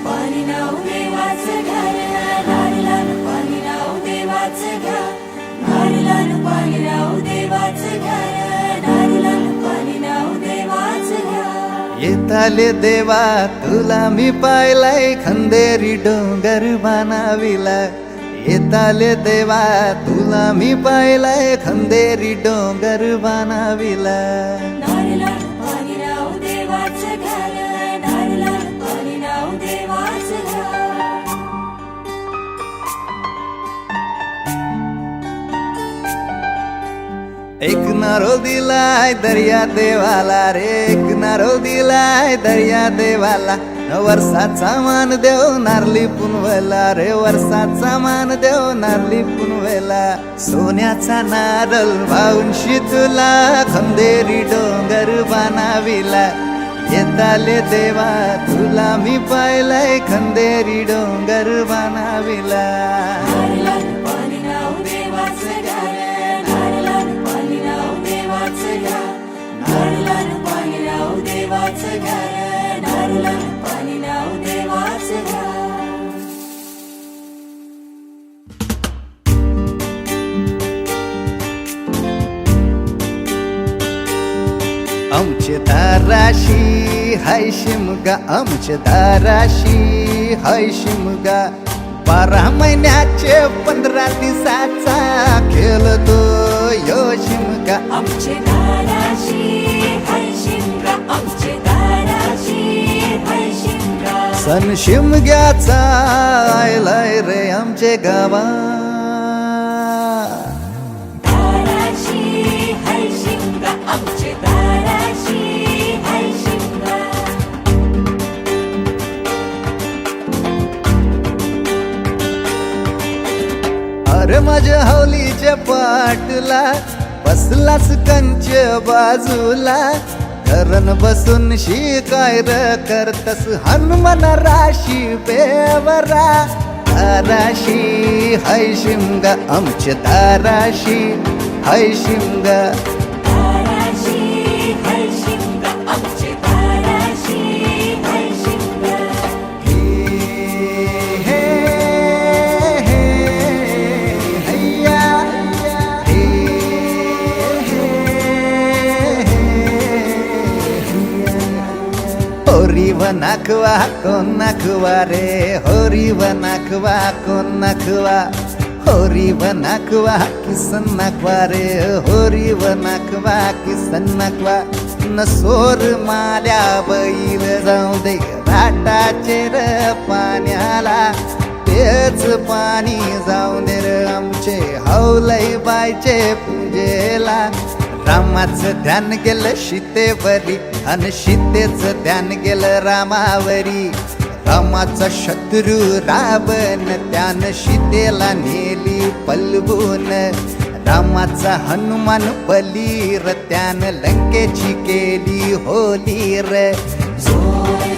पाणी नाव देवाचं घर, नारळान पाणी नाव देवाचं घर, नारळान पाणी नाव देवाचं घर, नारळान पाणी नाव देवाचं घर. येताले देवा तुला मी पाहिलाय, खंदेरी डोंगर बनाविला. येताले देवा तुला मी पाहिलाय, खंदेरी डोंगर बनाविला. नारळान पाणी नाव देवाचं घर, नारळान पाणी नाव देवाचं घर. एक नारो दिलाय दर्या देवाला रे, एक नारो दिलाय दर्या देवाला. वर्षाचा मान देव नारली पुनवेला रे, वर्षाचा मान देव नारली पुनवेला. सोन्याचा नारळ वाहून तुला, खंदेरी डोंगर बनाविला. येताले देवा तुला मी पाहिलाय, खंदेरी डोंगर बनाविला. नारळान पाणी नाव देवाचं घर, नारळान पाणी नाव देवाचं घर, नारळान पाणी नाव देवाचं घर, नारळान पाणी नाव देवाचं घर. आमचे दाराशी हाय शिमगा, आमचे दाराशी हाय शिमगा. 12 महिन्याचे 15 दिवसाचा खेळतो यो शिमगा. आमचे दाराशी हाय शिमगा, आमचे दाराशी हाय शिमगा. सण शिमग्याचा आयलाय रे आमचे गावा. दाराशी हाय शिमगा, आमचे दाराशी हाय शिमगा. अरे माझ्या हौलीच्या पाटला बसलाच कंच बाजूला. धरण बसून शिकाय र करतस हनुमान राशी बेवरा. दाराशी हाय शिमगा, आमच्या दाराशी हाय शिमगा. दाराशी हाय शिमगा, आमचे दाराशी हाय शिमगा. हे हे हैया हे होरी व नाखवा कोण नाखवा रे, होरी व नाखवा कोण नाखवा. होरी व नाखवा किसन नाखवा रे, होरी व नाखवा किसन नाखवा. नसोर माल्या बैल जाऊ दे घाटाचे र पाण्याला. तेच पाणी जाऊ दे र आमचे हौलई बायचे पूजेला. रामाचं ध्यान गेलं सीतेवरी, अन सीतेचं ध्यान गेलं रामावरी. रामाचा शत्रू रावण त्यानं सीतेला नेली पलवून. रामाचा हनुमान बली र त्यानं लंकेची केली होली र. जोर